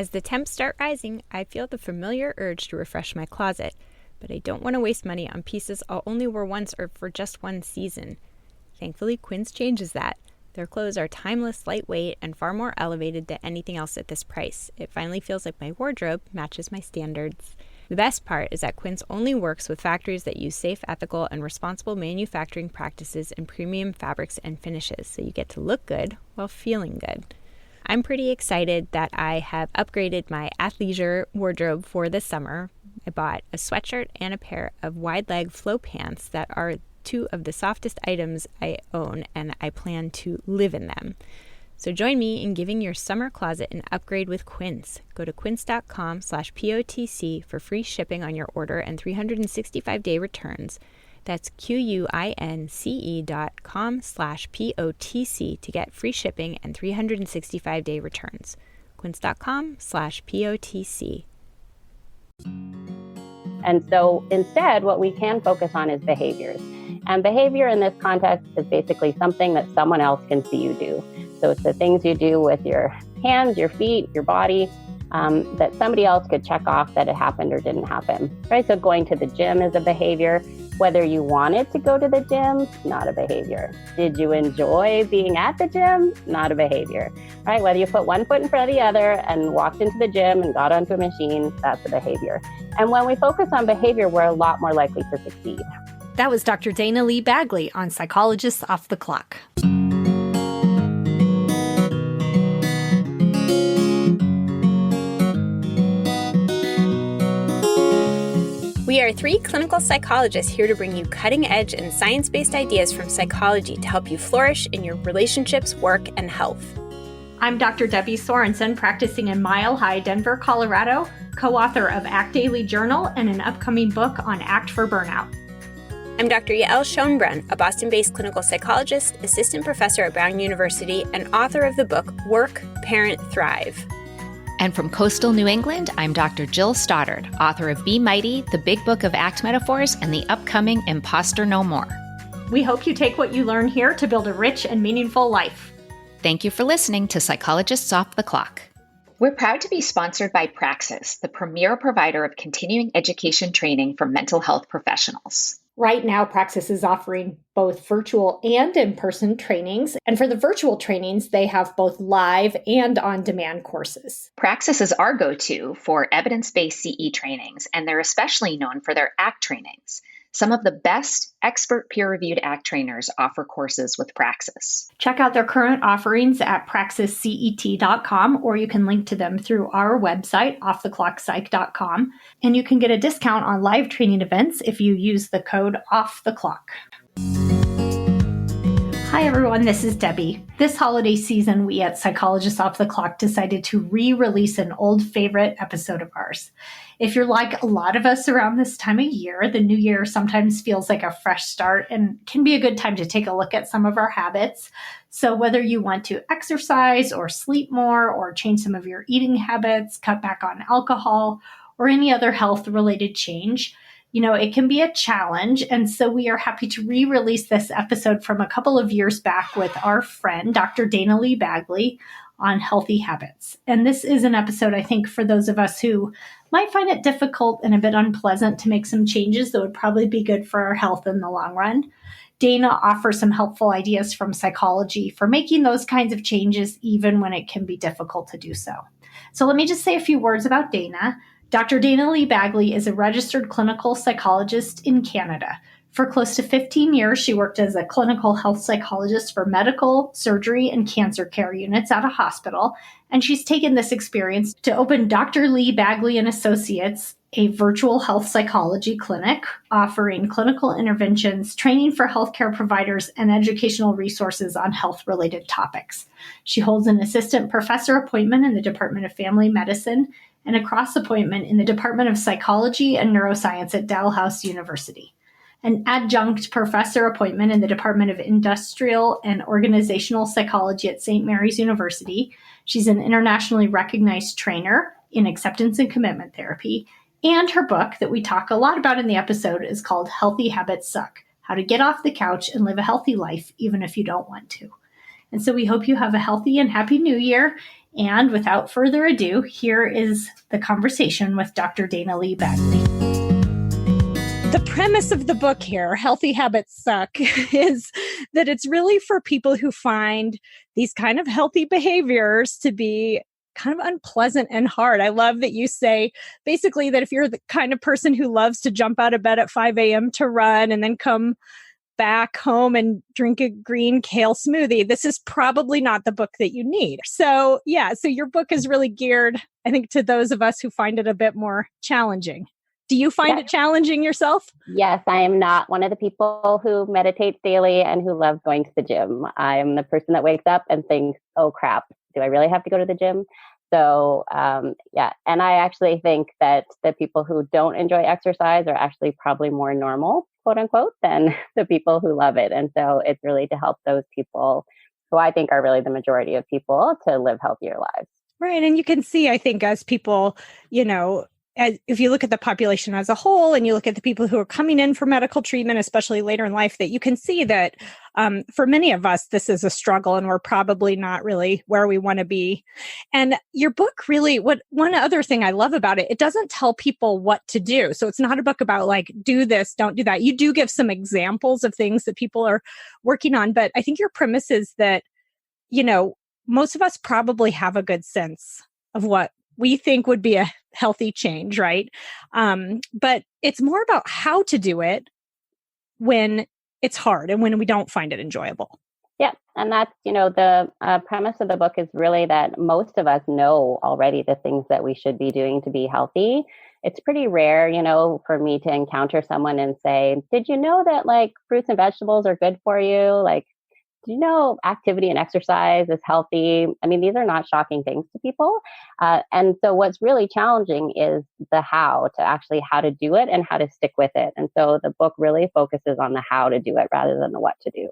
As the temps start rising, I feel the familiar urge to refresh my closet, but I don't want to waste money on pieces I'll only wear once or for just one season. Thankfully, Quince changes that. Their clothes are timeless, lightweight, and far more elevated than anything else at this price. It finally feels like my wardrobe matches my standards. The best part is that Quince only works with factories that use safe, ethical, and responsible manufacturing practices and premium fabrics and finishes, so you get to look good while feeling good. I'm pretty excited that I have upgraded my athleisure wardrobe for this summer. I bought a sweatshirt and a pair of wide-leg flow pants that are two of the softest items I own, and I plan to live in them. So join me in giving your summer closet an upgrade with Quince. Go to quince.com/POTC for free shipping on your order and 365-day returns. That's QUINCE.com/POTC to get free shipping and 365-day returns. Quince.com/POTC. And so instead, what we can focus on is behaviors. And behavior in this context is basically something that someone else can see you do. So it's the things you do with your hands, your feet, your body, that somebody else could check off that it happened or didn't happen, right? So going to the gym is a behavior. Whether you wanted to go to the gym, not a behavior. Did you enjoy being at the gym? Not a behavior, right? Whether you put one foot in front of the other and walked into the gym and got onto a machine, that's a behavior. And when we focus on behavior, we're a lot more likely to succeed. That was Dr. Dayna Lee-Baggley on Psychologists Off the Clock. We are three clinical psychologists here to bring you cutting-edge and science-based ideas from psychology to help you flourish in your relationships, work, and health. I'm Dr. Debbie Sorensen, practicing in Mile High, Denver, Colorado, co-author of ACT Daily Journal and an upcoming book on ACT for Burnout. I'm Dr. Yael Schoenbrunn, a Boston-based clinical psychologist, assistant professor at Brown University, and author of the book Work, Parent, Thrive. And from coastal New England, I'm Dr. Jill Stoddard, author of Be Mighty, the Big Book of ACT Metaphors, and the upcoming Imposter No More. We hope you take what you learn here to build a rich and meaningful life. Thank you for listening to Psychologists Off the Clock. We're proud to be sponsored by Praxis, the premier provider of continuing education training for mental health professionals. Right now, Praxis is offering both virtual and in-person trainings. And for the virtual trainings, they have both live and on-demand courses. Praxis is our go-to for evidence-based CE trainings, and they're especially known for their ACT trainings. Some of the best expert peer-reviewed ACT trainers offer courses with Praxis. Check out their current offerings at praxiscet.com, or you can link to them through our website, offtheclockpsych.com, and you can get a discount on live training events if you use the code OFFTHECLOCK. Hi everyone, this is Debbie. This holiday season, we at Psychologists Off the Clock decided to re-release an old favorite episode of ours. If you're like a lot of us around this time of year, the new year sometimes feels like a fresh start and can be a good time to take a look at some of our habits. So whether you want to exercise or sleep more or change some of your eating habits, cut back on alcohol, or any other health-related change, it can be a challenge. And so we are happy to re-release this episode from a couple of years back with our friend, Dr. Dayna Lee-Baggley, on healthy habits. And this is an episode, I think, for those of us who might find it difficult and a bit unpleasant to make some changes that would probably be good for our health in the long run. Dayna offers some helpful ideas from psychology for making those kinds of changes, even when it can be difficult to do so. So let me just say a few words about Dayna. Dr. Dayna Lee-Baggley is a registered clinical psychologist in Canada. For close to 15 years, she worked as a clinical health psychologist for medical, surgery, and cancer care units at a hospital, and she's taken this experience to open Dr. Lee-Baggley and Associates, a virtual health psychology clinic offering clinical interventions, training for healthcare providers, and educational resources on health-related topics. She holds an assistant professor appointment in the Department of Family Medicine and a cross appointment in the Department of Psychology and Neuroscience at Dalhousie University, an adjunct professor appointment in the Department of Industrial and Organizational Psychology at St. Mary's University. She's an internationally recognized trainer in acceptance and commitment therapy, and her book that we talk a lot about in the episode is called Healthy Habits Suck: How to Get Off the Couch and Live a Healthy Life Even If You Don't Want to. And so we hope you have a healthy and happy new year. And without further ado, here is the conversation with Dr. Dayna Lee-Baggley. The premise of the book here, Healthy Habits Suck, is that it's really for people who find these kind of healthy behaviors to be kind of unpleasant and hard. I love that you say basically that if you're the kind of person who loves to jump out of bed at 5 a.m. to run and then come back home and drink a green kale smoothie, this is probably not the book that you need. So your book is really geared, I think, to those of us who find it a bit more challenging. Do you find it challenging yourself? Yes, I am not one of the people who meditates daily and who loves going to the gym. I'm the person that wakes up and thinks, oh crap, do I really have to go to the gym? So, and I actually think that the people who don't enjoy exercise are actually probably more normal, quote unquote, than the people who love it. And so it's really to help those people who I think are really the majority of people to live healthier lives. Right. And you can see, I think, as people, if you look at the population as a whole and you look at the people who are coming in for medical treatment, especially later in life, that you can see that for many of us, this is a struggle and we're probably not really where we want to be. And your book really, one other thing I love about it, it doesn't tell people what to do. So it's not a book about like, do this, don't do that. You do give some examples of things that people are working on. But I think your premise is that, most of us probably have a good sense of what we think would be a healthy change, right? But it's more about how to do it when it's hard and when we don't find it enjoyable. Yeah. And that's, the premise of the book is really that most of us know already the things that we should be doing to be healthy. It's pretty rare, for me to encounter someone and say, did you know that like fruits and vegetables are good for you? Like, do you know activity and exercise is healthy? I mean, these are not shocking things to people. And so what's really challenging is the how to do it and how to stick with it. And so the book really focuses on the how to do it rather than the what to do.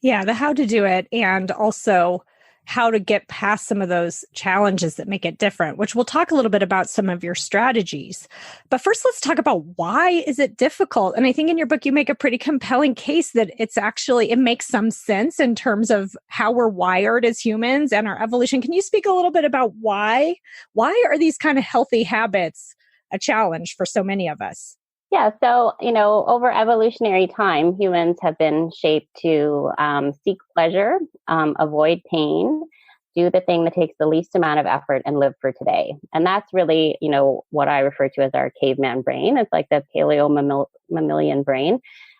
Yeah, the how to do it, and also how to get past some of those challenges that make it different, which we'll talk a little bit about some of your strategies. But first, let's talk about why is it difficult? And I think in your book, you make a pretty compelling case that it makes some sense in terms of how we're wired as humans and our evolution. Can you speak a little bit about why are these kind of healthy habits a challenge for so many of us? Yeah. So, over evolutionary time, humans have been shaped to seek pleasure, avoid pain, do the thing that takes the least amount of effort and live for today. And that's really, what I refer to as our caveman brain. It's like the paleo-mammalian brain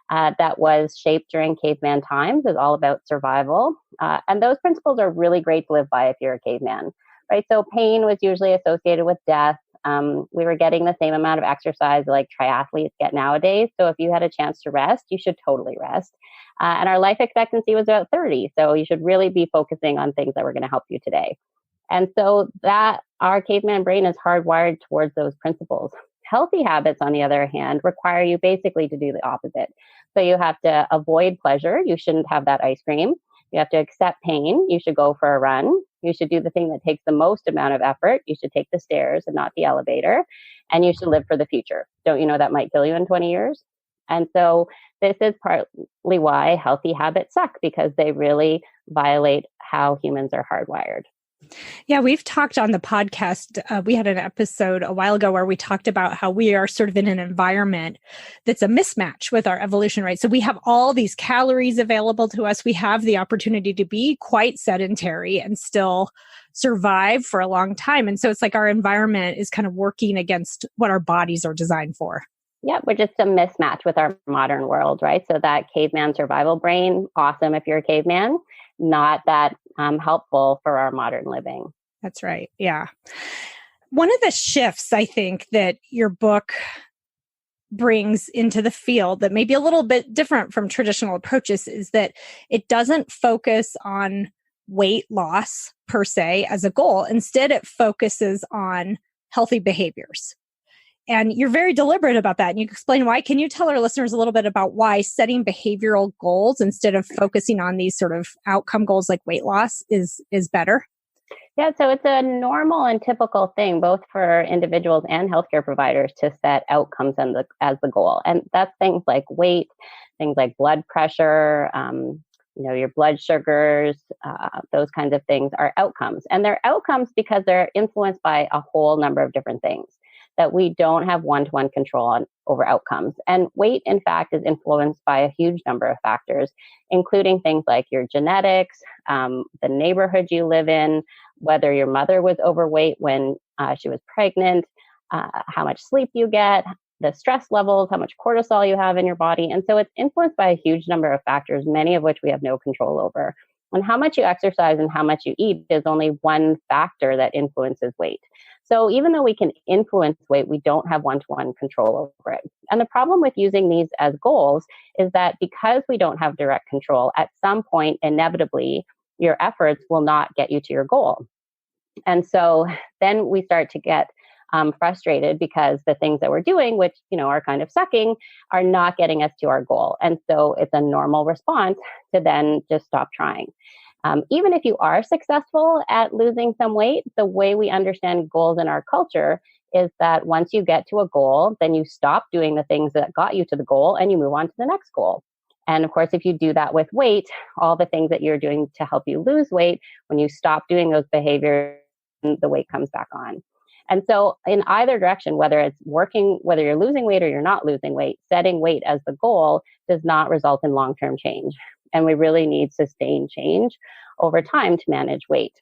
that was shaped during caveman times. Is all about survival. And those principles are really great to live by if you're a caveman, right? So pain was usually associated with death. We were getting the same amount of exercise like triathletes get nowadays. So if you had a chance to rest, you should totally rest. And our life expectancy was about 30. So you should really be focusing on things that were going to help you today. And so that our caveman brain is hardwired towards those principles. Healthy habits, on the other hand, require you basically to do the opposite. So you have to avoid pleasure. You shouldn't have that ice cream. You have to accept pain. You should go for a run. You should do the thing that takes the most amount of effort. You should take the stairs and not the elevator. And you should live for the future. Don't you know that might kill you in 20 years? And so this is partly why healthy habits suck, because they really violate how humans are hardwired. Yeah, we've talked on the podcast. We had an episode a while ago where we talked about how we are sort of in an environment that's a mismatch with our evolution, right? So we have all these calories available to us. We have the opportunity to be quite sedentary and still survive for a long time. And so it's like our environment is kind of working against what our bodies are designed for. Yeah, we're just a mismatch with our modern world, right? So that caveman survival brain, awesome if you're a caveman, not that helpful for our modern living. That's right. Yeah. One of the shifts I think that your book brings into the field that may be a little bit different from traditional approaches is that it doesn't focus on weight loss per se as a goal. Instead, it focuses on healthy behaviors. And you're very deliberate about that. And you explain why. Can you tell our listeners a little bit about why setting behavioral goals instead of focusing on these sort of outcome goals like weight loss is better? Yeah, so it's a normal and typical thing, both for individuals and healthcare providers, to set outcomes as the goal. And that's things like weight, things like blood pressure, your blood sugars, those kinds of things are outcomes. And they're outcomes because they're influenced by a whole number of different things that we don't have one-to-one control on over outcomes. And weight, in fact, is influenced by a huge number of factors, including things like your genetics, the neighborhood you live in, whether your mother was overweight when she was pregnant, how much sleep you get, the stress levels, how much cortisol you have in your body. And so it's influenced by a huge number of factors, many of which we have no control over. And how much you exercise and how much you eat is only one factor that influences weight. So even though we can influence weight, we don't have one-to-one control over it. And the problem with using these as goals is that because we don't have direct control, at some point, inevitably, your efforts will not get you to your goal. And so then we start to get frustrated because the things that we're doing, which, are kind of sucking, are not getting us to our goal. And so it's a normal response to then just stop trying. Even if you are successful at losing some weight, the way we understand goals in our culture is that once you get to a goal, then you stop doing the things that got you to the goal and you move on to the next goal. And of course, if you do that with weight, all the things that you're doing to help you lose weight, when you stop doing those behaviors, the weight comes back on. And so in either direction, whether it's working, whether you're losing weight or you're not losing weight, setting weight as the goal does not result in long-term change. And we really need sustained change over time to manage weight.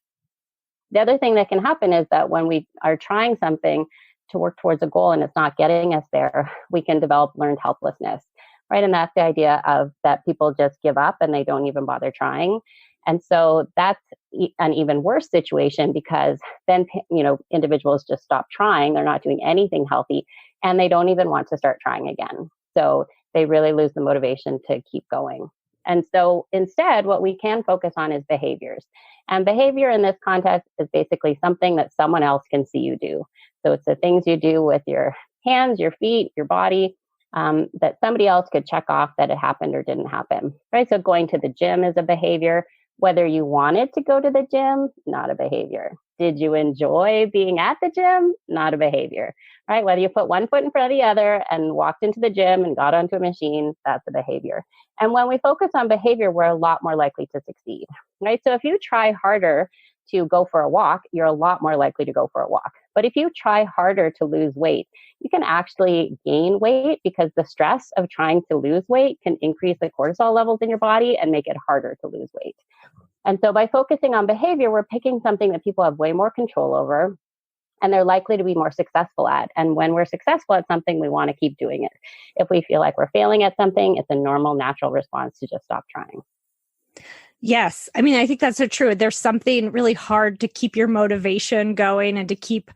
The other thing that can happen is that when we are trying something to work towards a goal and it's not getting us there, we can develop learned helplessness, right? And that's the idea of that people just give up and they don't even bother trying. And so that's an even worse situation because then, individuals just stop trying. They're not doing anything healthy and they don't even want to start trying again. So they really lose the motivation to keep going. And so instead, what we can focus on is behaviors. And behavior in this context is basically something that someone else can see you do. So it's the things you do with your hands, your feet, your body, that somebody else could check off that it happened or didn't happen, right? So going to the gym is a behavior. Whether you wanted to go to the gym, not a behavior. Did you enjoy being at the gym? Not a behavior, right? Whether you put one foot in front of the other and walked into the gym and got onto a machine, that's a behavior. And when we focus on behavior, we're a lot more likely to succeed, right? So if you try harder to go for a walk, you're a lot more likely to go for a walk. But if you try harder to lose weight, you can actually gain weight because the stress of trying to lose weight can increase the cortisol levels in your body and make it harder to lose weight. And so by focusing on behavior, we're picking something that people have way more control over and they're likely to be more successful at. And when we're successful at something, we want to keep doing it. If we feel like we're failing at something, it's a normal, natural response to just stop trying. Yes. I mean, I think that's so true. There's something really hard to keep your motivation going and to keep,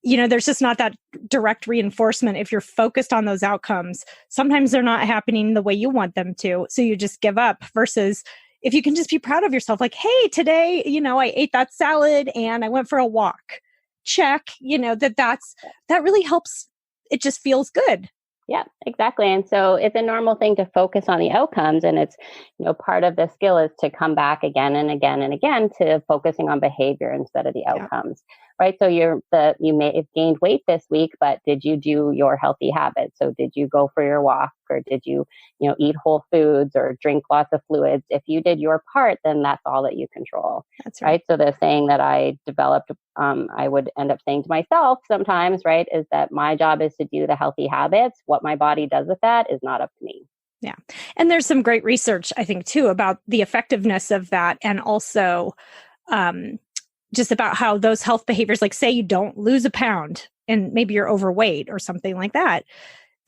there's just not that direct reinforcement. If you're focused on those outcomes, sometimes they're not happening the way you want them to. So you just give up versus if you can just be proud of yourself, like, hey, today, I ate that salad and I went for a walk. Check, that really helps. It just feels good. Yeah, exactly. And so it's a normal thing to focus on the outcomes. And it's, part of the skill is to come back again and again and again to focusing on behavior instead of the outcomes, right? So you may have gained weight this week, but did you do your healthy habits? So did you go for your walk or did you, eat whole foods or drink lots of fluids? If you did your part, then that's all that you control. That's right. So the saying that I developed, I would end up saying to myself sometimes, right, is that my job is to do the healthy habits. What my body does with that is not up to me. Yeah. And there's some great research, I think, too, about the effectiveness of that. And also just about how those health behaviors, like say you don't lose a pound and maybe you're overweight or something like that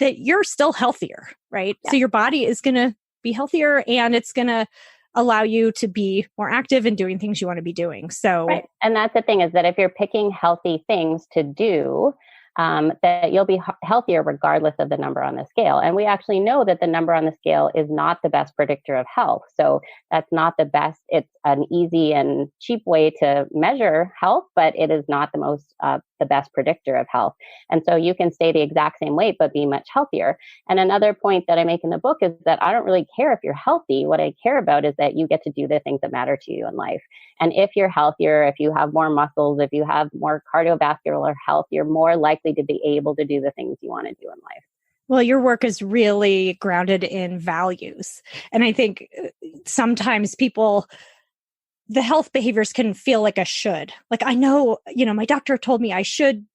you're still healthier, right? Yeah. So your body is going to be healthier and it's going to allow you to be more active in doing things you want to be doing. So, right. And that's the thing is that if you're picking healthy things to do, that you'll be healthier regardless of the number on the scale. And we actually know that the number on the scale is not the best predictor of health. So that's not the best. It's an easy and cheap way to measure health, but it is not the best predictor of health. And so you can stay the exact same weight, but be much healthier. And another point that I make in the book is that I don't really care if you're healthy. What I care about is that you get to do the things that matter to you in life. And if you're healthier, if you have more muscles, if you have more cardiovascular health, you're more likely to be able to do the things you want to do in life. Well, your work is really grounded in values. And I think sometimes the health behaviors can feel like a should. Like, I know, my doctor told me I should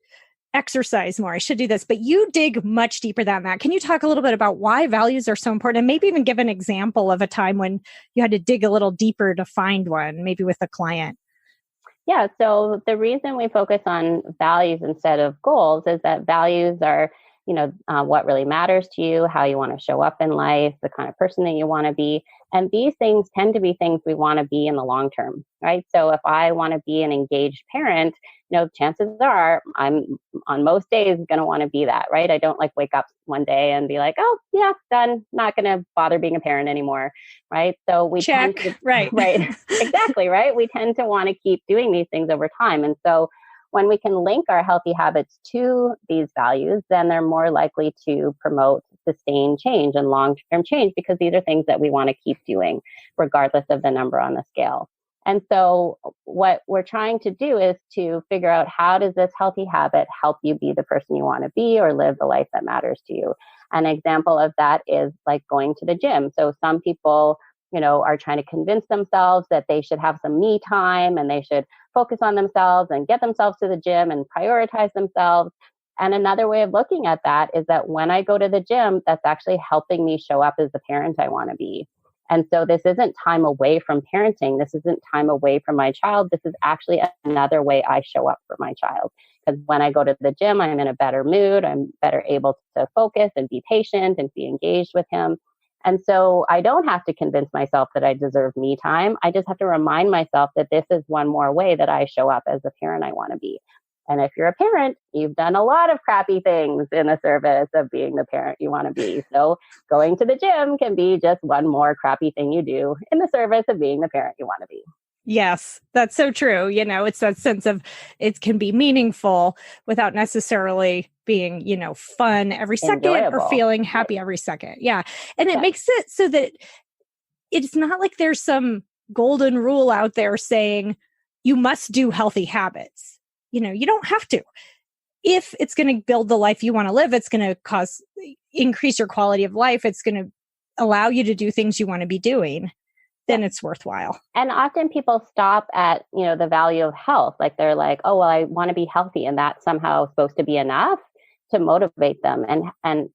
exercise more, I should do this, but you dig much deeper than that. Can you talk a little bit about why values are so important and maybe even give an example of a time when you had to dig a little deeper to find one, maybe with a client? Yeah, so the reason we focus on values instead of goals is that values are, what really matters to you, how you want to show up in life, the kind of person that you want to be. And these things tend to be things we want to be in the long term, right? So if I want to be an engaged parent, chances are I'm on most days going to want to be that, right? I don't like wake up one day and be like, oh, yeah, done. Not going to bother being a parent anymore, right? So we check, tend to, right. Right, exactly, right? We tend to want to keep doing these things over time. And so when we can link our healthy habits to these values, then they're more likely to promote sustained change and long-term change because these are things that we want to keep doing regardless of the number on the scale. And so what we're trying to do is to figure out how does this healthy habit help you be the person you want to be or live the life that matters to you. An example of that is like going to the gym. So some people, are trying to convince themselves that they should have some me time and they should focus on themselves and get themselves to the gym and prioritize themselves. And another way of looking at that is that when I go to the gym, that's actually helping me show up as the parent I want to be. And so this isn't time away from parenting. This isn't time away from my child. This is actually another way I show up for my child. Because when I go to the gym, I'm in a better mood. I'm better able to focus and be patient and be engaged with him. And so I don't have to convince myself that I deserve me time. I just have to remind myself that this is one more way that I show up as the parent I want to be. And if you're a parent, you've done a lot of crappy things in the service of being the parent you want to be. So going to the gym can be just one more crappy thing you do in the service of being the parent you want to be. Yes, that's so true. It's that sense of it can be meaningful without necessarily being, fun every second Enjoyable. or feeling happy every second. Yeah. And it makes it so that it's not like there's some golden rule out there saying you must do healthy habits. You don't have to. If it's going to build the life you want to live, it's going to increase your quality of life. It's going to allow you to do things you want to be doing. Then it's worthwhile. And often people stop at, the value of health. Like they're like, oh, well, I want to be healthy. And that's somehow supposed to be enough to motivate them. And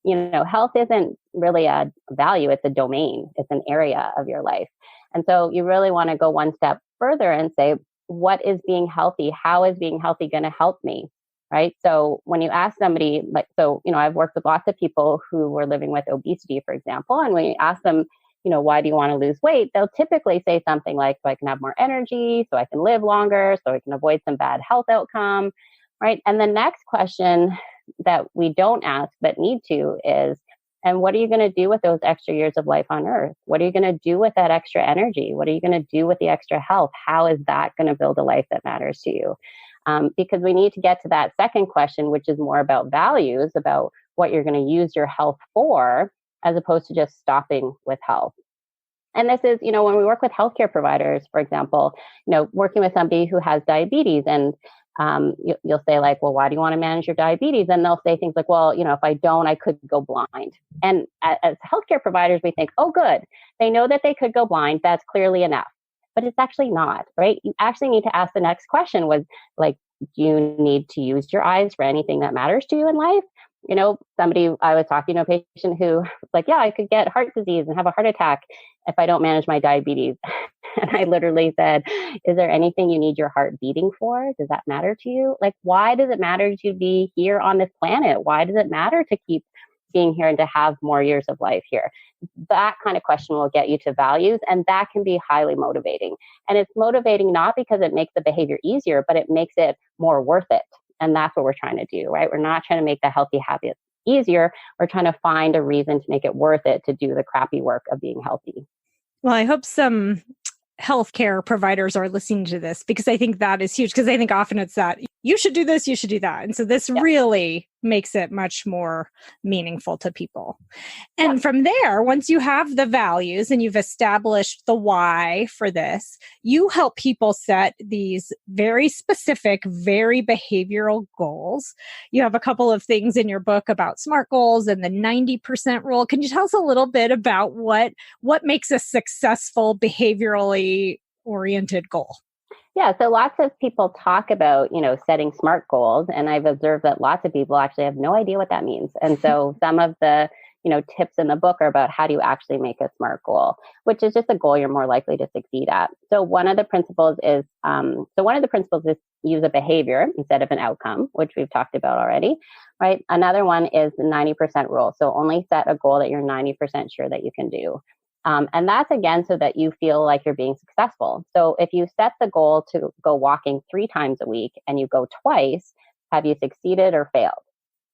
health isn't really a value. It's a domain. It's an area of your life. And so you really want to go one step further and say, what is being healthy? How is being healthy going to help me? Right. So when you ask somebody I've worked with lots of people who were living with obesity, for example, and when you ask them, why do you want to lose weight? They'll typically say something like, so I can have more energy, so I can live longer, so I can avoid some bad health outcome, right? And the next question that we don't ask but need to is, and what are you going to do with those extra years of life on earth? What are you going to do with that extra energy? What are you going to do with the extra health? How is that going to build a life that matters to you? Because we need to get to that second question, which is more about values, about what you're going to use your health for, as opposed to just stopping with health. And this is, when we work with healthcare providers, for example, working with somebody who has diabetes and you'll say like, well, why do you want to manage your diabetes? And they'll say things like, well, if I don't, I could go blind. And as healthcare providers, we think, oh, good. They know that they could go blind. That's clearly enough. But it's actually not, right? You actually need to ask the next question was like, do you need to use your eyes for anything that matters to you in life? I was talking to a patient who was like, yeah, I could get heart disease and have a heart attack if I don't manage my diabetes. And I literally said, is there anything you need your heart beating for? Does that matter to you? Like, why does it matter to be here on this planet? Why does it matter to keep being here and to have more years of life here? That kind of question will get you to values, and that can be highly motivating. And it's motivating not because it makes the behavior easier, but it makes it more worth it. And that's what we're trying to do, right? We're not trying to make the healthy habits easier. We're trying to find a reason to make it worth it to do the crappy work of being healthy. Well, I hope some healthcare providers are listening to this because I think that is huge. Because I think often it's that you should do this, you should do that. And so this really makes it much more meaningful to people. And from there, once you have the values and you've established the why for this, you help people set these very specific, very behavioral goals. You have a couple of things in your book about SMART goals and the 90% rule. Can you tell us a little bit about what makes a successful behaviorally oriented goal? Yeah, so lots of people talk about, setting SMART goals, and I've observed that lots of people actually have no idea what that means. And so some of the, tips in the book are about how do you actually make a SMART goal, which is just a goal you're more likely to succeed at. So one of the principles is use a behavior instead of an outcome, which we've talked about already, right? Another one is the 90% rule. So only set a goal that you're 90% sure that you can do. And that's, again, so that you feel like you're being successful. So if you set the goal to go walking 3 times a week and you go twice, have you succeeded or failed?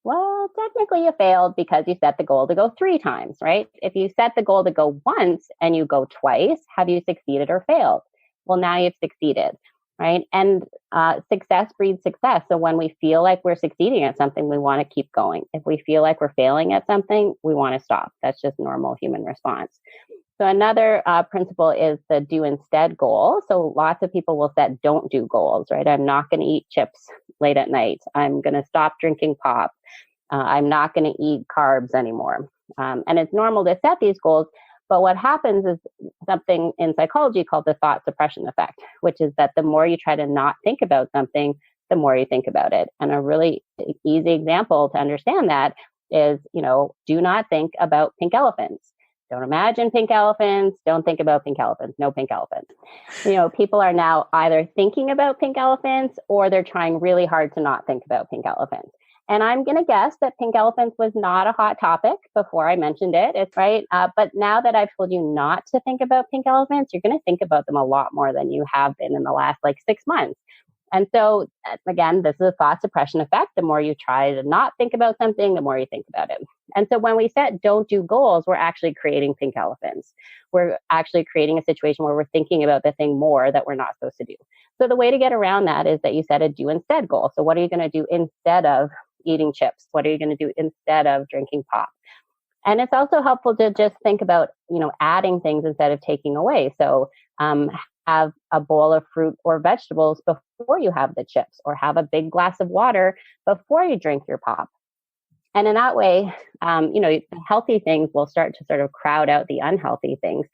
Well, technically you failed because you set the goal to go 3 times, right? If you set the goal to go once and you go twice, have you succeeded or failed? Well, now you've succeeded, right? And success breeds success. So when we feel like we're succeeding at something, we want to keep going. If we feel like we're failing at something, we want to stop. That's just normal human response. So another principle is the do instead goal. So lots of people will set don't do goals, right? I'm not going to eat chips late at night. I'm going to stop drinking pop. I'm not going to eat carbs anymore. And it's normal to set these goals. But what happens is something in psychology called the thought suppression effect, which is that the more you try to not think about something, the more you think about it. And a really easy example to understand that is, do not think about pink elephants. Don't imagine pink elephants. Don't think about pink elephants. No pink elephants. People are now either thinking about pink elephants or they're trying really hard to not think about pink elephants. And I'm going to guess that pink elephants was not a hot topic before I mentioned it. It's right. But now that I've told you not to think about pink elephants, you're going to think about them a lot more than you have been in the last 6 months. And so, again, this is a thought suppression effect. The more you try to not think about something, the more you think about it. And so when we set don't do goals, we're actually creating pink elephants. We're actually creating a situation where we're thinking about the thing more that we're not supposed to do. So the way to get around that is that you set a do instead goal. So what are you going to do instead of eating chips? What are you going to do instead of drinking pop? And it's also helpful to just think about, adding things instead of taking away. So have a bowl of fruit or vegetables before you have the chips, or have a big glass of water before you drink your pop. And in that way, healthy things will start to sort of crowd out the unhealthy things.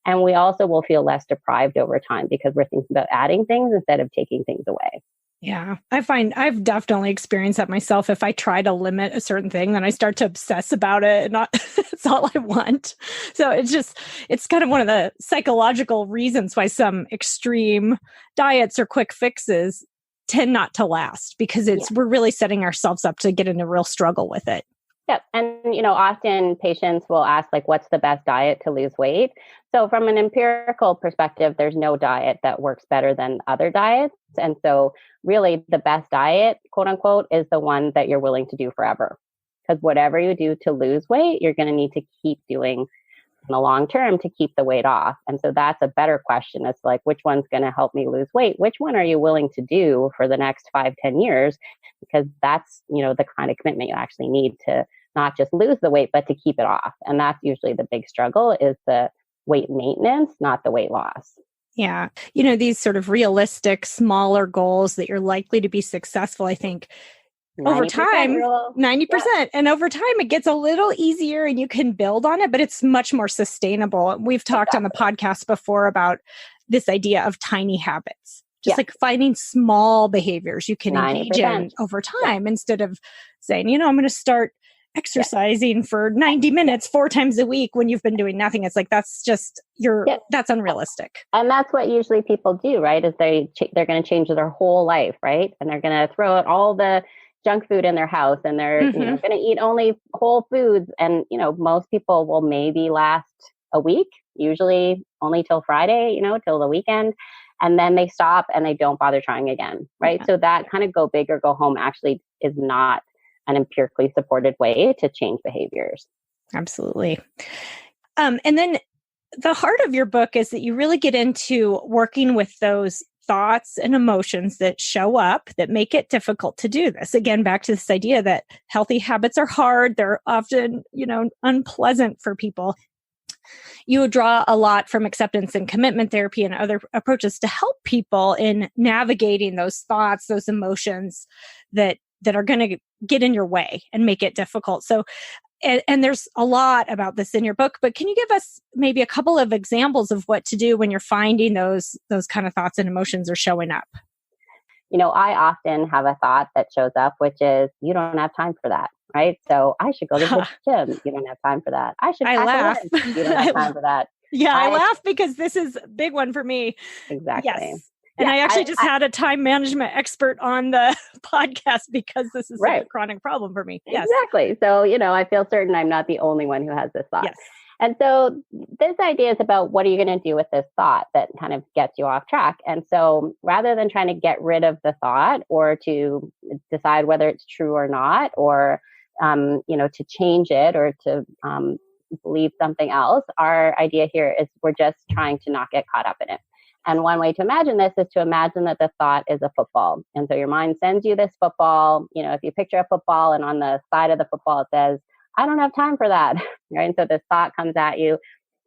And we also will feel less deprived over time because we're thinking about adding things instead of taking things away. Yeah, I find I've definitely experienced that myself. If I try to limit a certain thing, then I start to obsess about it and it's all I want. So it's kind of one of the psychological reasons why some extreme diets or quick fixes tend not to last, because we're really setting ourselves up to get in a real struggle with it. Yep. And, often patients will ask, what's the best diet to lose weight? So from an empirical perspective, there's no diet that works better than other diets. And so really the best diet, quote unquote, is the one that you're willing to do forever. Because whatever you do to lose weight, you're going to need to keep doing in the long term to keep the weight off. And so that's a better question. It's which one's going to help me lose weight? Which one are you willing to do for the next 5-10 years? Because that's, the kind of commitment you actually need to not just lose the weight, but to keep it off. And that's usually the big struggle, is the weight maintenance, not the weight loss. Yeah. These sort of realistic, smaller goals that you're likely to be successful, I think, over time, 90%. Yeah. And over time, it gets a little easier and you can build on it, but it's much more sustainable. We've talked on the podcast before about this idea of tiny habits. Just finding small behaviors you can engage in over time instead of saying, I'm going to start exercising for 90 minutes 4 times a week when you've been doing nothing. It's that's just that's unrealistic. And that's what usually people do, right? Is they're going to change their whole life, right? And they're going to throw out all the junk food in their house, and they're going to eat only whole foods. And most people will maybe last a week, usually only till Friday, till the weekend. And then they stop and they don't bother trying again, right? So that kind of go big or go home actually is not an empirically supported way to change behaviors. Absolutely. And then the heart of your book is that you really get into working with those thoughts and emotions that show up that make it difficult to do this. Again, back to this idea that healthy habits are hard. They're often, unpleasant for people. You draw a lot from acceptance and commitment therapy and other approaches to help people in navigating those thoughts, those emotions that are going to get in your way and make it difficult. So, and there's a lot about this in your book, but can you give us maybe a couple of examples of what to do when you're finding those kind of thoughts and emotions are showing up? I often have a thought that shows up, which is, you don't have time for that, right? So I should go to the gym. You don't have time for that. I laugh. You don't have time for that. Yeah, I laugh because this is a big one for me. Exactly. Yes. And I actually just had a time management expert on the podcast because this is a chronic problem for me. Yes. Exactly. So, I feel certain I'm not the only one who has this thought. Yes. And so this idea is about what are you going to do with this thought that kind of gets you off track. And so rather than trying to get rid of the thought or to decide whether it's true or not, or, to change it or to believe something else, our idea here is we're just trying to not get caught up in it. And one way to imagine this is to imagine that the thought is a football. And so your mind sends you this football. If you picture a football and on the side of the football, it says, I don't have time for that. Right. And so this thought comes at you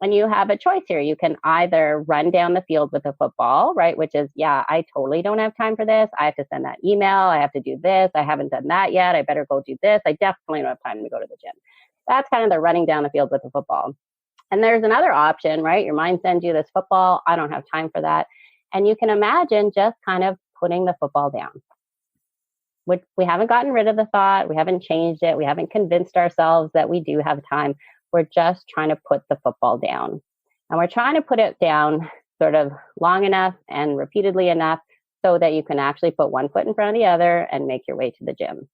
and you have a choice here. You can either run down the field with a football, right? Which is, I totally don't have time for this. I have to send that email. I have to do this. I haven't done that yet. I better go do this. I definitely don't have time to go to the gym. That's kind of the running down the field with a football. And there's another option, right? Your mind sends you this football. I don't have time for that. And you can imagine just kind of putting the football down. We haven't gotten rid of the thought. We haven't changed it. We haven't convinced ourselves that we do have time. We're just trying to put the football down. And we're trying to put it down sort of long enough and repeatedly enough so that you can actually put one foot in front of the other and make your way to the gym,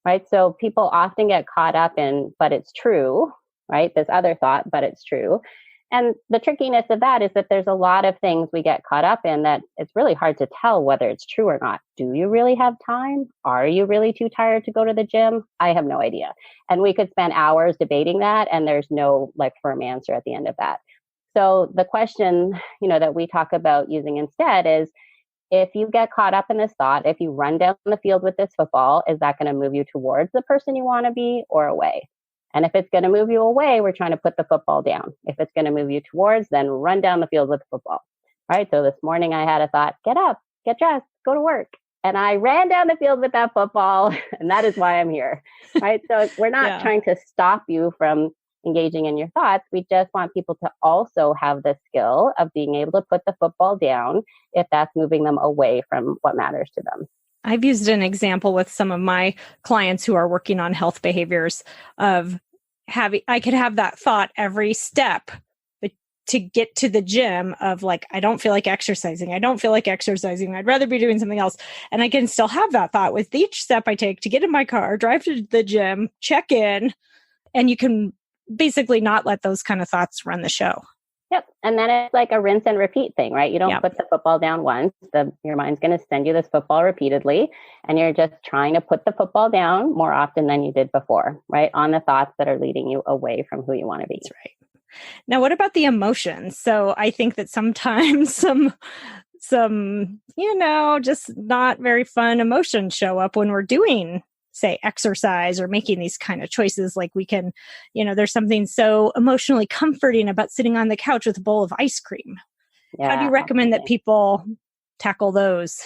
right? So people often get caught up in, but it's true, right? This other thought, but it's true. And the trickiness of that is that there's a lot of things we get caught up in that it's really hard to tell whether it's true or not. Do you really have time? Are you really too tired to go to the gym? I have no idea. And we could spend hours debating that, and there's no firm answer at the end of that. So the question, that we talk about using instead is, if you get caught up in this thought, if you run down the field with this football, is that going to move you towards the person you want to be or away? And if it's going to move you away, we're trying to put the football down. If it's going to move you towards, then run down the field with the football, right? So this morning I had a thought, get up, get dressed, go to work. And I ran down the field with that football, and that is why I'm here, right? So we're not trying to stop you from engaging in your thoughts. We just want people to also have the skill of being able to put the football down if that's moving them away from what matters to them. I've used an example with some of my clients who are working on health behaviors of I could have that thought every step, but to get to the gym of I don't feel like exercising. I don't feel like exercising. I'd rather be doing something else. And I can still have that thought with each step I take to get in my car, drive to the gym, check in, and you can basically not let those kind of thoughts run the show. Yep. And then it's like a rinse and repeat thing, right? You don't put the football down once. Your mind's going to send you this football repeatedly, and you're just trying to put the football down more often than you did before, right? On the thoughts that are leading you away from who you want to be. That's right. Now, what about the emotions? So I think that sometimes some just not very fun emotions show up when we're doing, say, exercise or making these kind of choices. We can, there's something so emotionally comforting about sitting on the couch with a bowl of ice cream. Yeah, how do you recommend that people tackle those?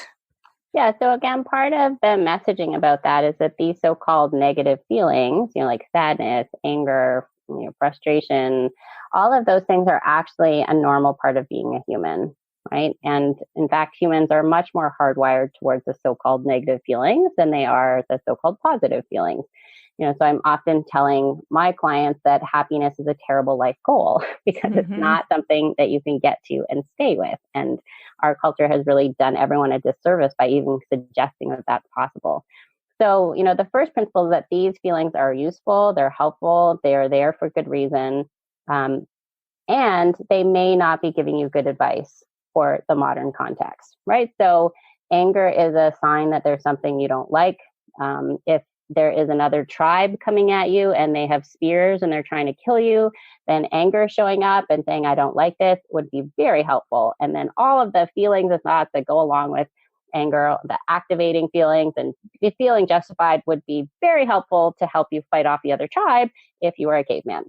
Yeah. So again, part of the messaging about that is that these so-called negative feelings, like sadness, anger, frustration, all of those things are actually a normal part of being a human. Right. And in fact, humans are much more hardwired towards the so-called negative feelings than they are the so-called positive feelings. So I'm often telling my clients that happiness is a terrible life goal because it's not something that you can get to and stay with. And our culture has really done everyone a disservice by even suggesting that that's possible. So, the first principle is that these feelings are useful, they're helpful, they are there for good reason, and they may not be giving you good advice for the modern context, right? So anger is a sign that there's something you don't like. If there is another tribe coming at you and they have spears and they're trying to kill you, then anger showing up and saying, I don't like this, would be very helpful. And then all of the feelings and thoughts that go along with anger, the activating feelings and feeling justified would be very helpful to help you fight off the other tribe if you are a caveman.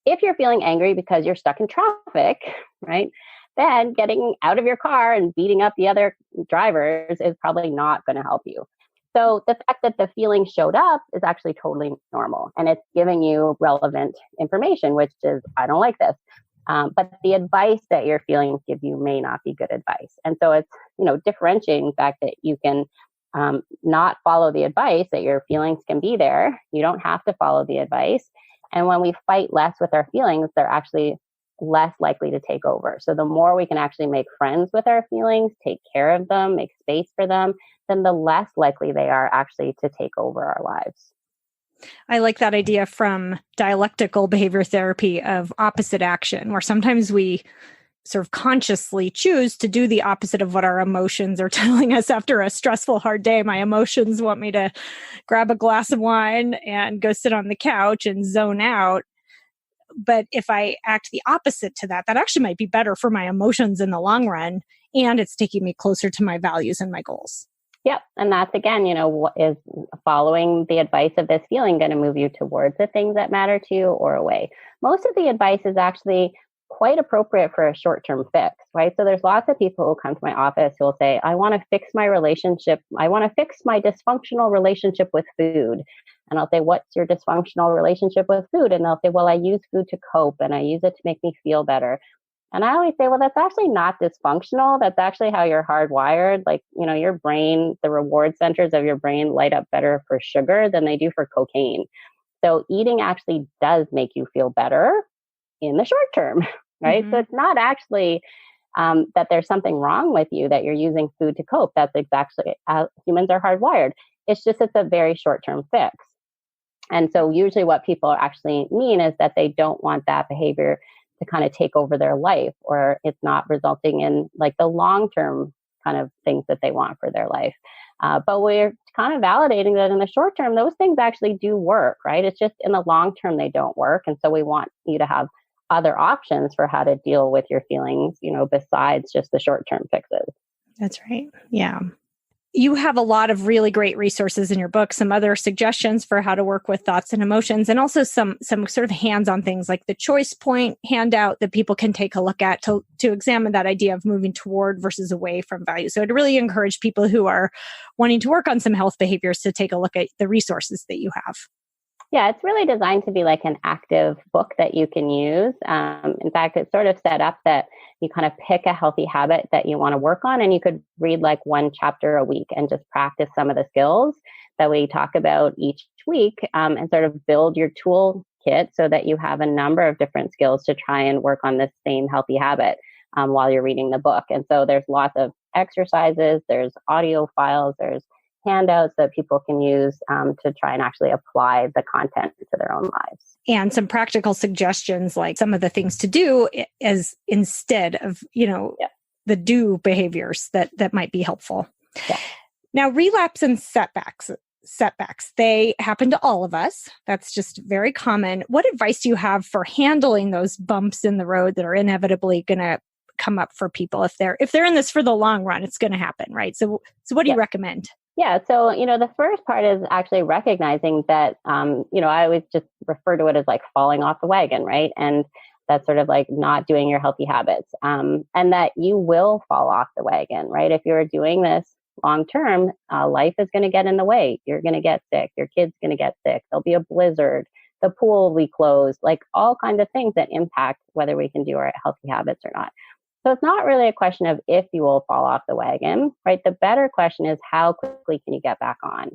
If you're feeling angry because you're stuck in traffic, right, then getting out of your car and beating up the other drivers is probably not going to help you. So the fact that the feeling showed up is actually totally normal. And it's giving you relevant information, which is, I don't like this. But the advice that your feelings give you may not be good advice. And so it's, differentiating the fact that you can not follow the advice, that your feelings can be there. You don't have to follow the advice. And when we fight less with our feelings, they're actually less likely to take over. So the more we can actually make friends with our feelings, take care of them, make space for them, then the less likely they are actually to take over our lives. I like that idea from dialectical behavior therapy of opposite action, where sometimes we sort of consciously choose to do the opposite of what our emotions are telling us after a stressful, hard day. My emotions want me to grab a glass of wine and go sit on the couch and zone out. But if I act the opposite to that, that actually might be better for my emotions in the long run. And it's taking me closer to my values and my goals. Yep. And that's, again, what is following the advice of this feeling going to move you towards the things that matter to you or away? Most of the advice is actually quite appropriate for a short-term fix, right? So there's lots of people who come to my office who will say, I want to fix my relationship. I want to fix my dysfunctional relationship with food. And I'll say, what's your dysfunctional relationship with food? And they'll say, well, I use food to cope and I use it to make me feel better. And I always say, well, that's actually not dysfunctional. That's actually how you're hardwired. Like, your brain, the reward centers of your brain light up better for sugar than they do for cocaine. So eating actually does make you feel better in the short term, right? So it's not actually that there's something wrong with you that you're using food to cope. That's exactly how humans are hardwired. It's just, it's a very short-term fix. And so usually what people actually mean is that they don't want that behavior to kind of take over their life, or it's not resulting in like the long-term kind of things that they want for their life. But we're kind of validating that in the short term, those things actually do work, right? It's just in the long term, they don't work. And so we want you to have other options for how to deal with your feelings, besides just the short-term fixes. That's right. Yeah. You have a lot of really great resources in your book, some other suggestions for how to work with thoughts and emotions, and also some sort of hands-on things like the choice point handout that people can take a look at to examine that idea of moving toward versus away from value. So I'd really encourage people who are wanting to work on some health behaviors to take a look at the resources that you have. Yeah, it's really designed to be like an active book that you can use. In fact, it's sort of set up that you kind of pick a healthy habit that you want to work on, and you could read like one chapter a week and just practice some of the skills that we talk about each week, and sort of build your toolkit so that you have a number of different skills to try and work on this same healthy habit while you're reading the book. And so there's lots of exercises, there's audio files, there's handouts that people can use to try and actually apply the content to their own lives. And some practical suggestions, like some of the things to do as instead of, the do behaviors that might be helpful. Yeah. Now, relapse and setbacks, they happen to all of us. That's just very common. What advice do you have for handling those bumps in the road that are inevitably going to come up for people if they're in this for the long run? It's going to happen, right? So what do you recommend? Yeah. So, the first part is actually recognizing that, I always just refer to it as like falling off the wagon, right? And that's sort of like not doing your healthy habits, and that you will fall off the wagon, right? If you're doing this long term, life is going to get in the way. You're going to get sick. Your kid's going to get sick. There'll be a blizzard. The pool will be closed, like all kinds of things that impact whether we can do our healthy habits or not. So it's not really a question of if you will fall off the wagon, right? The better question is how quickly can you get back on?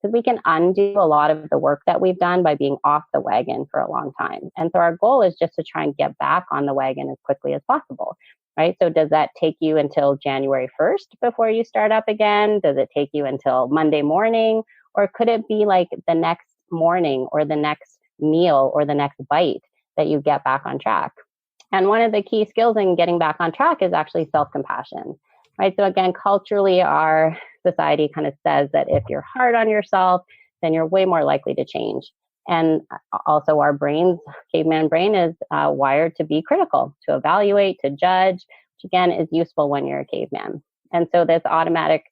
Because we can undo a lot of the work that we've done by being off the wagon for a long time. And so our goal is just to try and get back on the wagon as quickly as possible, right? So does that take you until January 1st before you start up again? Does it take you until Monday morning? Or could it be like the next morning or the next meal or the next bite that you get back on track? And one of the key skills in getting back on track is actually self-compassion, right? So again, culturally, our society kind of says that if you're hard on yourself, then you're way more likely to change. And also our brains, caveman brain is wired to be critical, to evaluate, to judge, which again is useful when you're a caveman. And so this automatic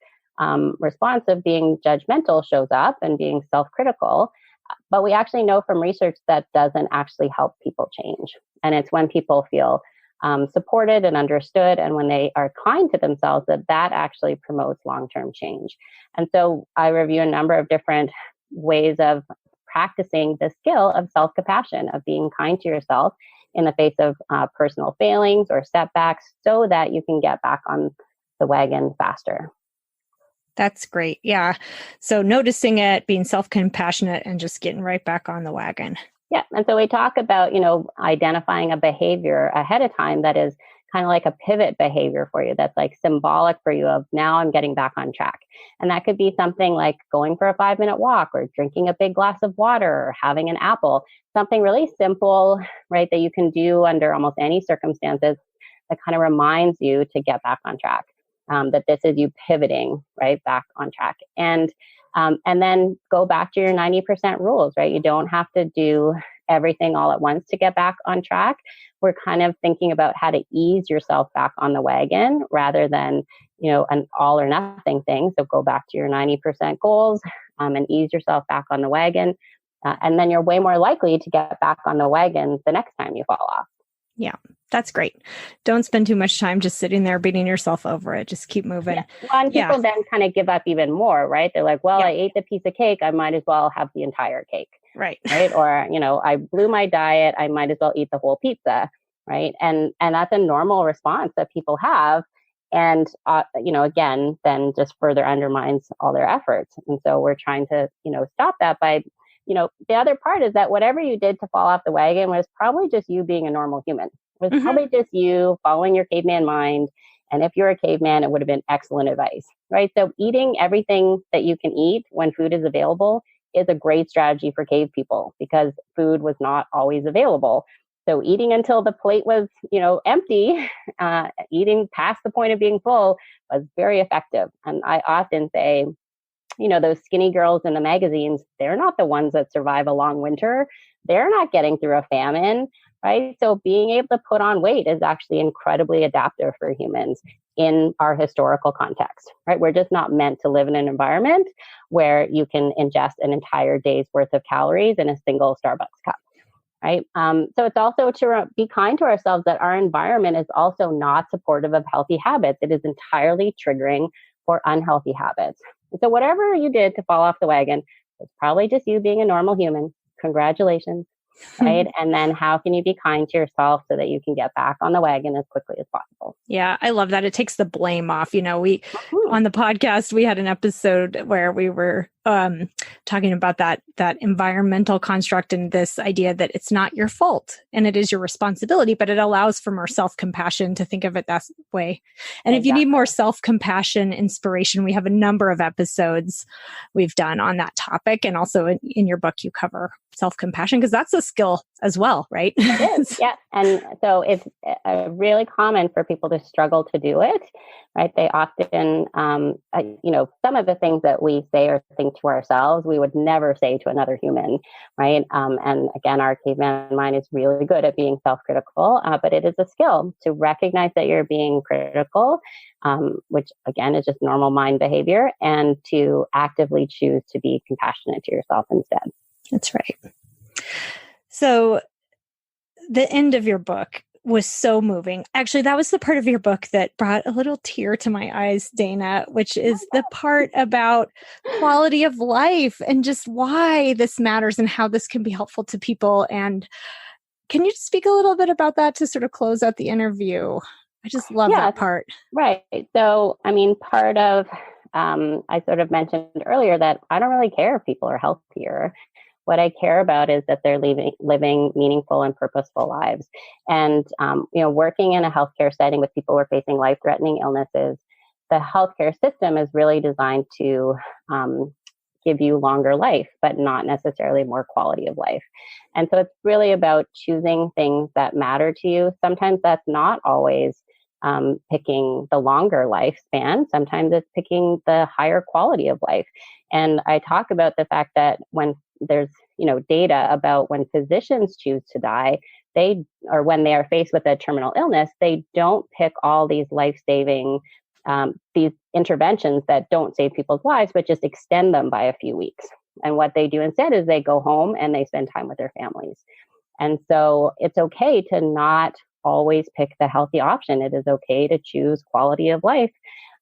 response of being judgmental shows up and being self-critical. But we actually know from research that doesn't actually help people change. And it's when people feel supported and understood, and when they are kind to themselves, that actually promotes long-term change. And so I review a number of different ways of practicing the skill of self-compassion, of being kind to yourself in the face of personal failings or setbacks, so that you can get back on the wagon faster. That's great. Yeah. So noticing it, being self-compassionate, and just getting right back on the wagon. Yeah. And so we talk about, identifying a behavior ahead of time that is kind of like a pivot behavior for you, that's like symbolic for you of now I'm getting back on track. And that could be something like going for a 5-minute walk, or drinking a big glass of water, or having an apple, something really simple, right, that you can do under almost any circumstances that kind of reminds you to get back on track. That this is you pivoting right back on track. And then go back to your 90% rules, right? You don't have to do everything all at once to get back on track. We're kind of thinking about how to ease yourself back on the wagon rather than, an all or nothing thing. So go back to your 90% goals and ease yourself back on the wagon. And then you're way more likely to get back on the wagon the next time you fall off. Yeah, that's great. Don't spend too much time just sitting there beating yourself over it. Just keep moving. Yeah. Well, and people then kind of give up even more, right? They're like, well, I ate the piece of cake. I might as well have the entire cake. Right. Or, I blew my diet. I might as well eat the whole pizza. Right. And that's a normal response that people have. And, again, then just further undermines all their efforts. And so we're trying to, stop that by, the other part is that whatever you did to fall off the wagon was probably just you being a normal human. It was probably just you following your caveman mind. And if you're a caveman, it would have been excellent advice, right? So eating everything that you can eat when food is available is a great strategy for cave people, because food was not always available. So eating until the plate was, empty, eating past the point of being full was very effective. And I often say, those skinny girls in the magazines, they're not the ones that survive a long winter. They're not getting through a famine, right? So being able to put on weight is actually incredibly adaptive for humans in our historical context, right? We're just not meant to live in an environment where you can ingest an entire day's worth of calories in a single Starbucks cup, right? So it's also to be kind to ourselves that our environment is also not supportive of healthy habits. It is entirely triggering for unhealthy habits. So whatever you did to fall off the wagon, it's probably just you being a normal human. Congratulations, right? And then how can you be kind to yourself so that you can get back on the wagon as quickly as possible? Yeah, I love that. It takes the blame off. We on the podcast, we had an episode where we were talking about that environmental construct and this idea that it's not your fault and it is your responsibility, but it allows for more self-compassion to think of it that way. And if you need more self-compassion, inspiration, we have a number of episodes we've done on that topic. And also in your book, you cover self-compassion, because that's a skill as well, right? It is, yeah. And so it's really common for people to struggle to do it, right? They often, some of the things that we say or think to ourselves, we would never say to another human, right? And again, our caveman mind is really good at being self-critical, but it is a skill to recognize that you're being critical, which again is just normal mind behavior, and to actively choose to be compassionate to yourself instead. That's right. So the end of your book was so moving. Actually, that was the part of your book that brought a little tear to my eyes, Dayna, which is the part about quality of life and just why this matters and how this can be helpful to people. And can you speak a little bit about that to sort of close out the interview? I just love that part. Right. So, part of, I sort of mentioned earlier that I don't really care if people are healthier. What I care about is that they're living meaningful and purposeful lives. And, working in a healthcare setting with people who are facing life-threatening illnesses, the healthcare system is really designed to give you longer life, but not necessarily more quality of life. And so it's really about choosing things that matter to you. Sometimes that's not always picking the longer lifespan. Sometimes it's picking the higher quality of life. And I talk about the fact that when there's, data about when physicians choose to die, or when they are faced with a terminal illness, they don't pick all these life-saving, these interventions that don't save people's lives, but just extend them by a few weeks. And what they do instead is they go home and they spend time with their families. And so it's okay to not always pick the healthy option. It is okay to choose quality of life.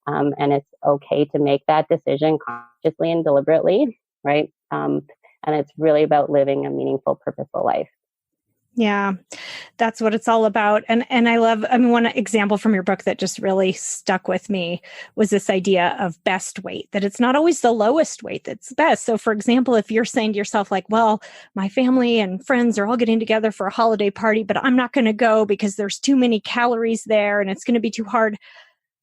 And it's okay to make that decision consciously and deliberately, right? And it's really about living a meaningful, purposeful life. Yeah, that's what it's all about. And one example from your book that just really stuck with me was this idea of best weight, that it's not always the lowest weight that's best. So for example, if you're saying to yourself like, well, my family and friends are all getting together for a holiday party, but I'm not going to go because there's too many calories there and it's going to be too hard.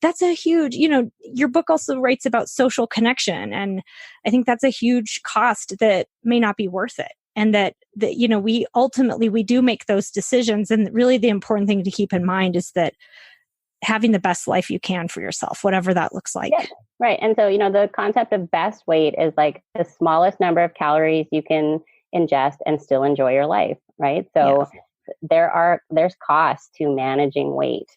That's a huge, your book also writes about social connection. And I think that's a huge cost that may not be worth it. And that we do make those decisions. And really the important thing to keep in mind is that having the best life you can for yourself, whatever that looks like. Yeah, right. And so, the concept of best weight is like the smallest number of calories you can ingest and still enjoy your life, right? So there's costs to managing weight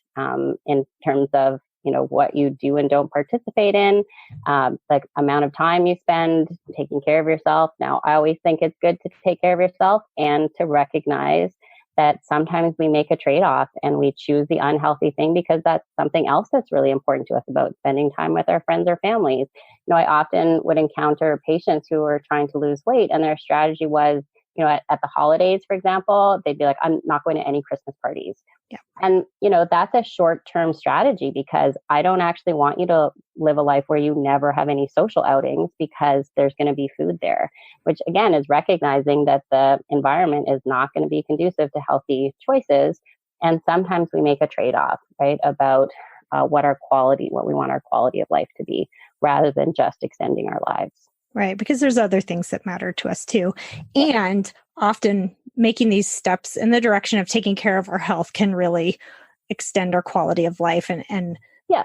in terms of what you do and don't participate in, the amount of time you spend taking care of yourself. Now, I always think it's good to take care of yourself and to recognize that sometimes we make a trade-off and we choose the unhealthy thing because that's something else that's really important to us about spending time with our friends or families. I often would encounter patients who are trying to lose weight and their strategy was, at the holidays, for example, they'd be like, I'm not going to any Christmas parties. Yeah. And, that's a short-term strategy because I don't actually want you to live a life where you never have any social outings because there's going to be food there, which again is recognizing that the environment is not going to be conducive to healthy choices. And sometimes we make a trade-off, right, about what we want our quality of life to be rather than just extending our lives. Right. Because there's other things that matter to us too. And often making these steps in the direction of taking care of our health can really extend our quality of life and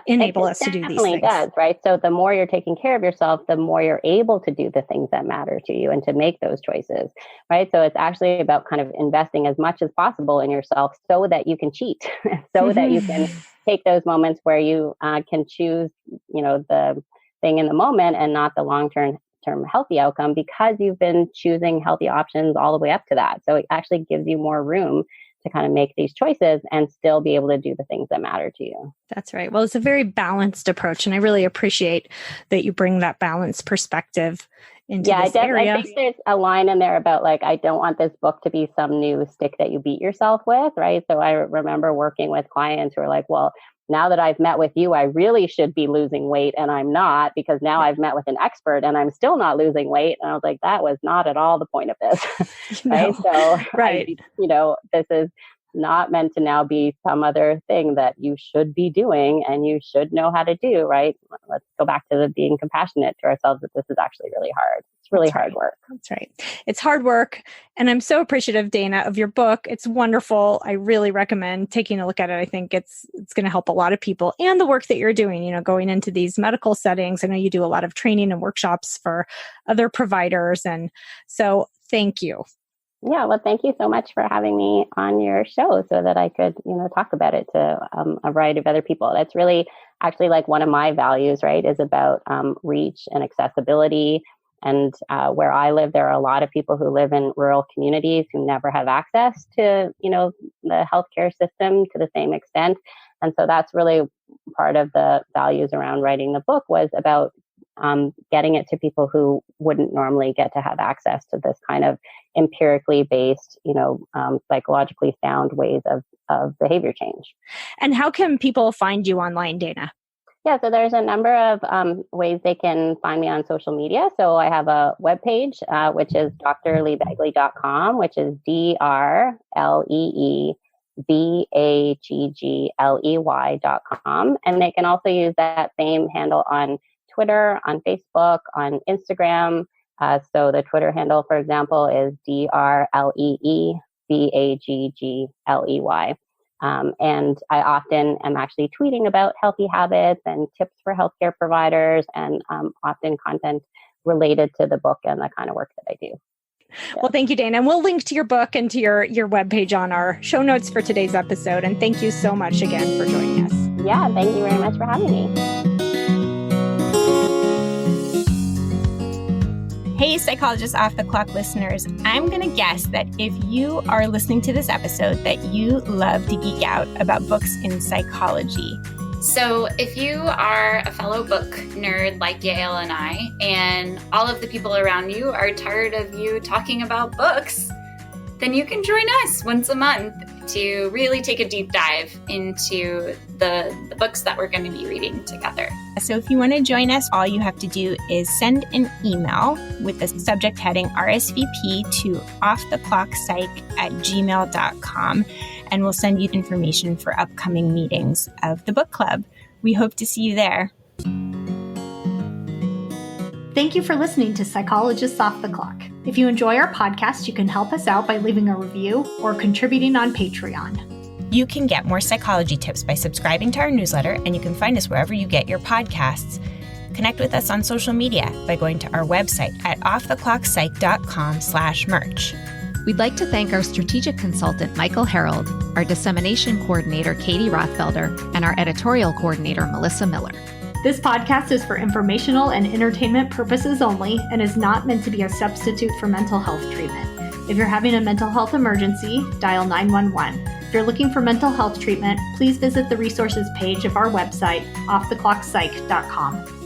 enable us to do these things. It does, right? So the more you're taking care of yourself, the more you're able to do the things that matter to you and to make those choices, right? So it's actually about kind of investing as much as possible in yourself so that you can cheat, so that you can take those moments where you can choose, the thing in the moment and not the long-term healthy outcome because you've been choosing healthy options all the way up to that. So it actually gives you more room to kind of make these choices and still be able to do the things that matter to you. That's right. Well, it's a very balanced approach. And I really appreciate that you bring that balanced perspective into this area. I think there's a line in there about like, I don't want this book to be some new stick that you beat yourself with, right? So I remember working with clients who are like, well, now that I've met with you, I really should be losing weight and I'm not because now I've met with an expert and I'm still not losing weight. And I was like, that was not at all the point of this. Right. So, right. This is not meant to now be some other thing that you should be doing and you should know how to do, right? Let's go back to the being compassionate to ourselves that this is actually really hard. It's really hard work. That's right. It's hard work. And I'm so appreciative, Dayna, of your book. It's wonderful. I really recommend taking a look at it. I think it's going to help a lot of people and the work that you're doing, going into these medical settings. I know you do a lot of training and workshops for other providers. And so thank you. Yeah, well, thank you so much for having me on your show so that I could, talk about it to a variety of other people. That's really actually like one of my values, right, is about reach and accessibility. And where I live, there are a lot of people who live in rural communities who never have access to, the healthcare system to the same extent. And so that's really part of the values around writing the book was about getting it to people who wouldn't normally get to have access to this kind of empirically based, psychologically sound ways of behavior change. And how can people find you online, Dayna? Yeah, so there's a number of ways they can find me on social media. So I have a webpage, which is drleebaggley.com, which is DRLEEBAGGLEY.com. And they can also use that same handle on Twitter, on Facebook, on Instagram. So the Twitter handle, for example, is DRLEEBAGGLEY. And I often am actually tweeting about healthy habits and tips for healthcare providers and often content related to the book and the kind of work that I do. Well, thank you, Dayna. And we'll link to your book and to your webpage on our show notes for today's episode. And thank you so much again for joining us. Yeah, thank you very much for having me. Hey, Psychologist Off the Clock listeners, I'm going to guess that if you are listening to this episode, that you love to geek out about books in psychology. So if you are a fellow book nerd like Yael and I, and all of the people around you are tired of you talking about books, then you can join us once a month to really take a deep dive into the books that we're going to be reading together. So if you want to join us, all you have to do is send an email with the subject heading RSVP to offtheclockpsych@gmail.com, and we'll send you information for upcoming meetings of the book club. We hope to see you there. Thank you for listening to Psychologists Off the Clock. If you enjoy our podcast, you can help us out by leaving a review or contributing on Patreon. You can get more psychology tips by subscribing to our newsletter, and you can find us wherever you get your podcasts. Connect with us on social media by going to our website at offtheclockpsych.com/merch. We'd like to thank our strategic consultant, Michael Harold, our dissemination coordinator, Katie Rothfelder, and our editorial coordinator, Melissa Miller. This podcast is for informational and entertainment purposes only and is not meant to be a substitute for mental health treatment. If you're having a mental health emergency, dial 911. If you're looking for mental health treatment, please visit the resources page of our website, offtheclockpsych.com.